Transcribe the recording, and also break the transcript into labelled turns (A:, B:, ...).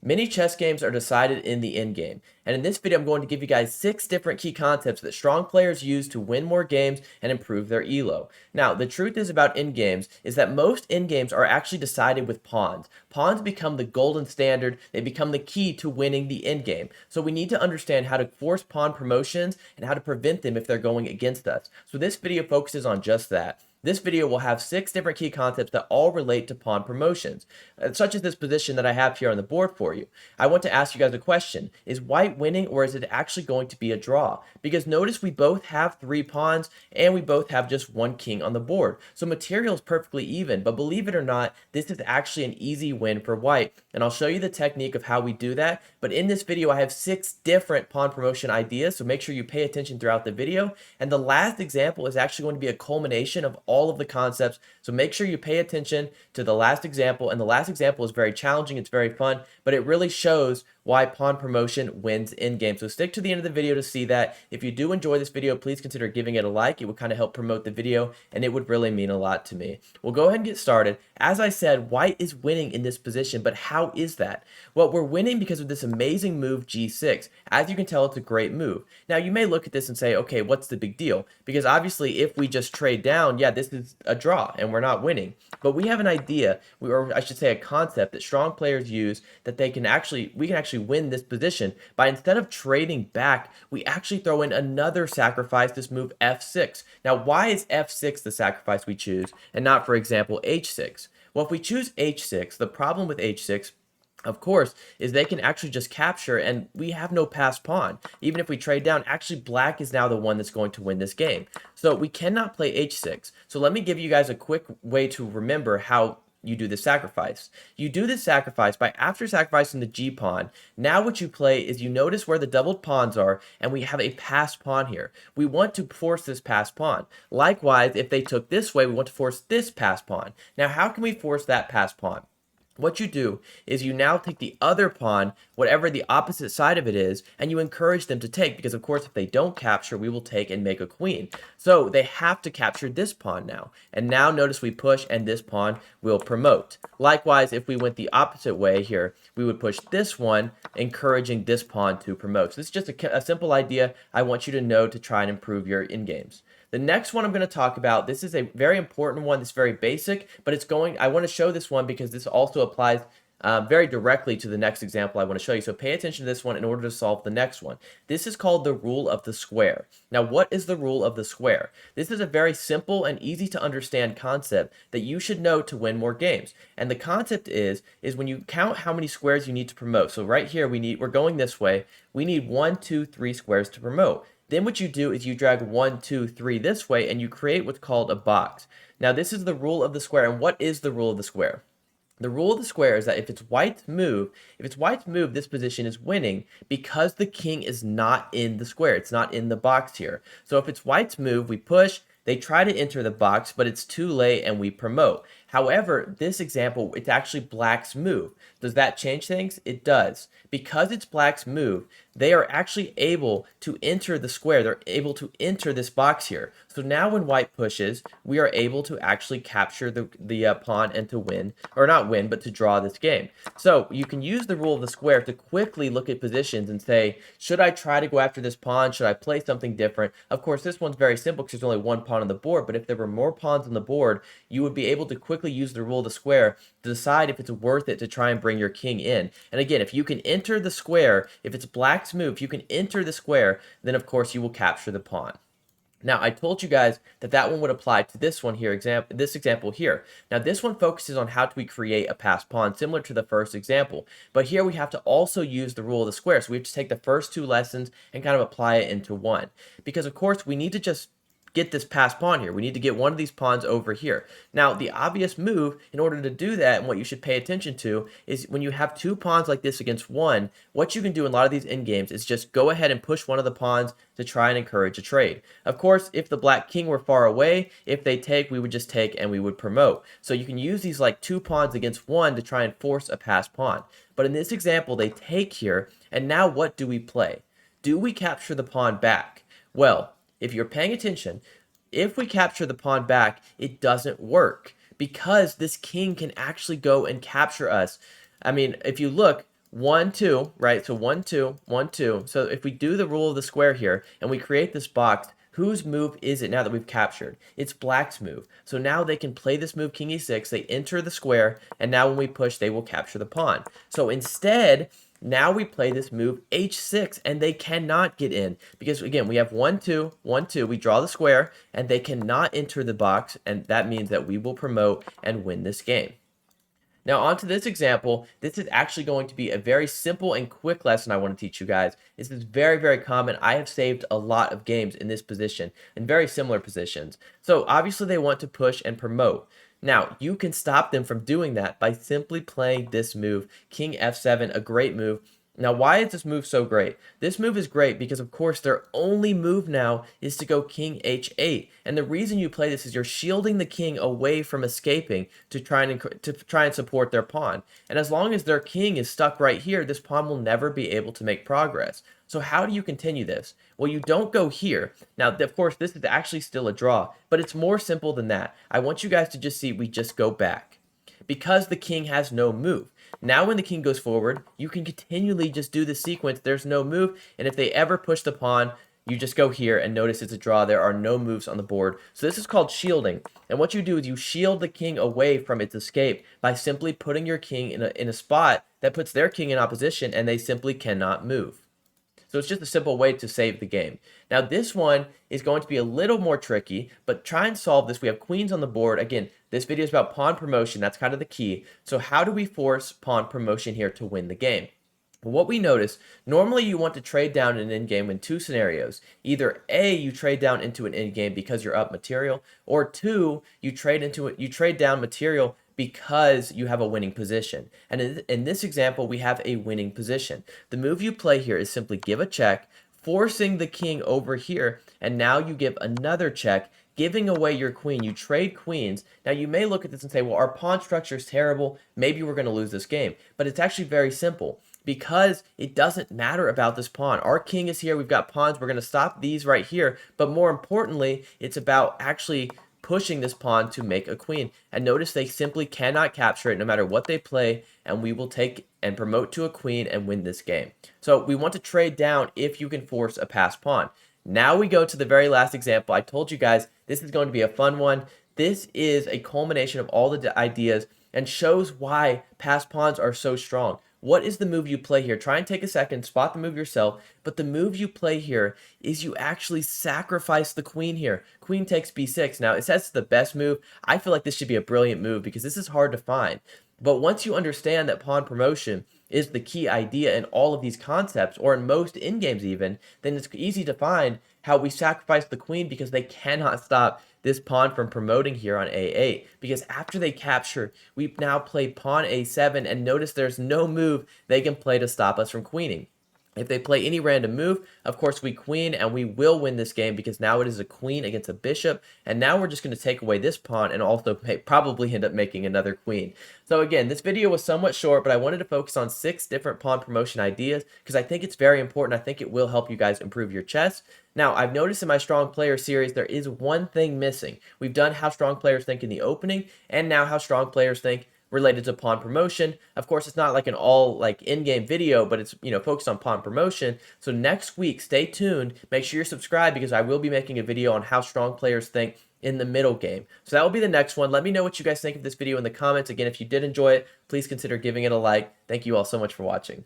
A: Many chess games are decided in the endgame, and in this video I'm going to give you guys 6 different key concepts that strong players use to win more games and improve their elo. Now, the truth is about endgames is that most endgames are actually decided with pawns. Pawns become the golden standard, they become the key to winning the endgame. So we need to understand how to force pawn promotions and how to prevent them if they're going against us. So this video focuses on just that. This video will have 6 different key concepts that all relate to pawn promotions, such as this position that I have here on the board for you. I want to ask you guys a question. Is white winning, or is it actually going to be a draw? Because notice we both have 3 pawns and we both have just 1 king on the board. So material is perfectly even, but believe it or not, this is actually an easy win for white. And I'll show you the technique of how we do that. But in this video, I have 6 different pawn promotion ideas, so make sure you pay attention throughout the video. And the last example is actually going to be a culmination of all of the concepts, so make sure you pay attention to the last example. And the last example is very challenging, it's very fun, but it really shows why pawn promotion wins in game. So stick to the end of the video to see that. If you do enjoy this video, please consider giving it a like. It would kind of help promote the video, and it would really mean a lot to me. We'll go ahead and get started. As I said, white is winning in this position, but how is that? Well, we're winning because of this amazing move g6. As you can tell, it's a great move. Now, you may look at this and say, okay, what's the big deal? Because obviously, if we just trade down, yeah, this is a draw, and we're not winning. But we have an idea, or I should say a concept, that strong players use that we can actually win this position by, instead of trading back, we actually throw in another sacrifice, this move f6. Now, why is f6 the sacrifice we choose and not, for example, h6? Well, if we choose h6, the problem with h6, of course, is they can actually just capture, and we have no passed pawn. Even if we trade down, actually black is now the one that's going to win this game. So we cannot play h6. So let me give you guys a quick way to remember how you do the sacrifice. You do this sacrifice by, after sacrificing the g pawn, now what you play is, you notice where the doubled pawns are, and we have a passed pawn here. We want to force this passed pawn. Likewise, if they took this way, we want to force this passed pawn. Now, how can we force that passed pawn? What you do is you now take the other pawn, whatever the opposite side of it is, and you encourage them to take, because of course if they don't capture, we will take and make a queen. So they have to capture this pawn now. And now notice we push, and this pawn will promote. Likewise, if we went the opposite way here, we would push this one, encouraging this pawn to promote. So this is just a simple idea I want you to know to try and improve your in-games. The next one I'm going to talk about, this is a very important one. It's very basic, but I want to show this one because this also applies very directly to the next example I want to show you. So pay attention to this one in order to solve the next one. This is called the rule of the square. Now, what is the rule of the square? This is a very simple and easy to understand concept that you should know to win more games. And the concept is when you count how many squares you need to promote. So right here, we're going this way. We need 1, 2, 3 squares to promote. Then what you do is you drag 1, 2, 3 this way, and you create what's called a box. Now, this is the rule of the square. And what is the rule of the square? The rule of the square is that if it's white's move, this position is winning because the king is not in the square. It's not in the box here. So if it's white's move, we push, they try to enter the box, but it's too late and we promote. However, this example, it's actually black's move. Does that change things? It does. Because it's black's move, they are actually able to enter the square. They're able to enter this box here. So now when white pushes, we are able to actually capture the pawn and to win, or not win, but to draw this game. So you can use the rule of the square to quickly look at positions and say, should I try to go after this pawn? Should I play something different? Of course, this one's very simple because there's only 1 pawn on the board, but if there were more pawns on the board, you would be able to quickly use the rule of the square to decide if it's worth it to try and bring your king in. And again, if you can enter the square, if it's black's move, if you can enter the square, then of course you will capture the pawn. Now, I told you guys that one would apply to this one here, this example here. Now, this one focuses on how do we create a passed pawn, similar to the first example. But here we have to also use the rule of the square. So we have to take the first 2 lessons and kind of apply it into one. Because, of course, we need to just get this passed pawn here. We need to get one of these pawns over here. Now, the obvious move in order to do that, and what you should pay attention to, is when you have 2 pawns like this against one, what you can do in a lot of these endgames is just go ahead and push one of the pawns to try and encourage a trade. Of course, if the black king were far away, if they take, we would just take and we would promote. So you can use these like 2 pawns against one to try and force a passed pawn. But in this example, they take here, and now what do we play? Do we capture the pawn back? Well, if you're paying attention, if we capture the pawn back, it doesn't work because this king can actually go and capture us. I mean, if you look, 1, 2, right? So 1, 2, 1, 2. So if we do the rule of the square here and we create this box, whose move is it now that we've captured? It's black's move. So now they can play this move king e6, they enter the square, and now when we push, they will capture the pawn. So instead, now we play this move h6, and they cannot get in because, again, we have 1, 2, 1, 2. We draw the square, and they cannot enter the box, and that means that we will promote and win this game. Now, on to this example. This is actually going to be a very simple and quick lesson I want to teach you guys. This is very, very common. I have saved a lot of games in this position, in very similar positions. So, obviously, they want to push and promote. Now, you can stop them from doing that by simply playing this move, King F7, a great move. Now, why is this move so great? This move is great because, of course, their only move now is to go King H8. And the reason you play this is you're shielding the king away from escaping to try and support their pawn. And as long as their king is stuck right here, this pawn will never be able to make progress. So how do you continue this? Well, you don't go here. Now, of course, this is actually still a draw, but it's more simple than that. I want you guys to just see we just go back because the king has no move. Now when the king goes forward, you can continually just do the sequence. There's no move, and if they ever push the pawn, you just go here and notice it's a draw. There are no moves on the board. So this is called shielding. And what you do is you shield the king away from its escape by simply putting your king in a spot that puts their king in opposition, and they simply cannot move. So it's just a simple way to save the game. Now this one is going to be a little more tricky, but try and solve this. We have queens on the board. Again, this video is about pawn promotion. That's kind of the key. So how do we force pawn promotion here to win the game? What we notice, normally you want to trade down an endgame in two scenarios. Either A, you trade down into an endgame because you're up material, or two, you trade down material because you have a winning position. And in this example, we have a winning position. The move you play here is simply give a check, forcing the king over here, and now you give another check, giving away your queen. You trade queens. Now, you may look at this and say, well, our pawn structure is terrible. Maybe we're going to lose this game. But it's actually very simple because it doesn't matter about this pawn. Our king is here. We've got pawns. We're going to stop these right here. But more importantly, it's about actually pushing this pawn to make a queen. And notice they simply cannot capture it no matter what they play, and we will take and promote to a queen and win this game. So we want to trade down if you can force a passed pawn. Now we go to the very last example. I told you guys this is going to be a fun one. This is a culmination of all the ideas and shows why passed pawns are so strong. What is the move you play here? Try and take a second, spot the move yourself. But the move you play here is you actually sacrifice the queen here. Queen takes b6. Now, it says it's the best move. I feel like this should be a brilliant move because this is hard to find. But once you understand that pawn promotion is the key idea in all of these concepts, or in most in-games even, then it's easy to find how we sacrifice the queen because they cannot stop this pawn from promoting here on a8. Because after they capture, we now play pawn a7, and notice there's no move they can play to stop us from queening. If they play any random move, of course we queen, and we will win this game because now it is a queen against a bishop, and now we're just going to take away this pawn and also probably end up making another queen. So again, this video was somewhat short, but I wanted to focus on 6 different pawn promotion ideas because I think it's very important. I think it will help you guys improve your chess. Now, I've noticed in my strong player series, there is one thing missing. We've done how strong players think in the opening, and now how strong players think related to pawn promotion. Of course, it's not like an all in-game video, but it's focused on pawn promotion. So next week, stay tuned. Make sure you're subscribed because I will be making a video on how strong players think in the middle game. So that will be the next one. Let me know what you guys think of this video in the comments. Again, if you did enjoy it, please consider giving it a like. Thank you all so much for watching.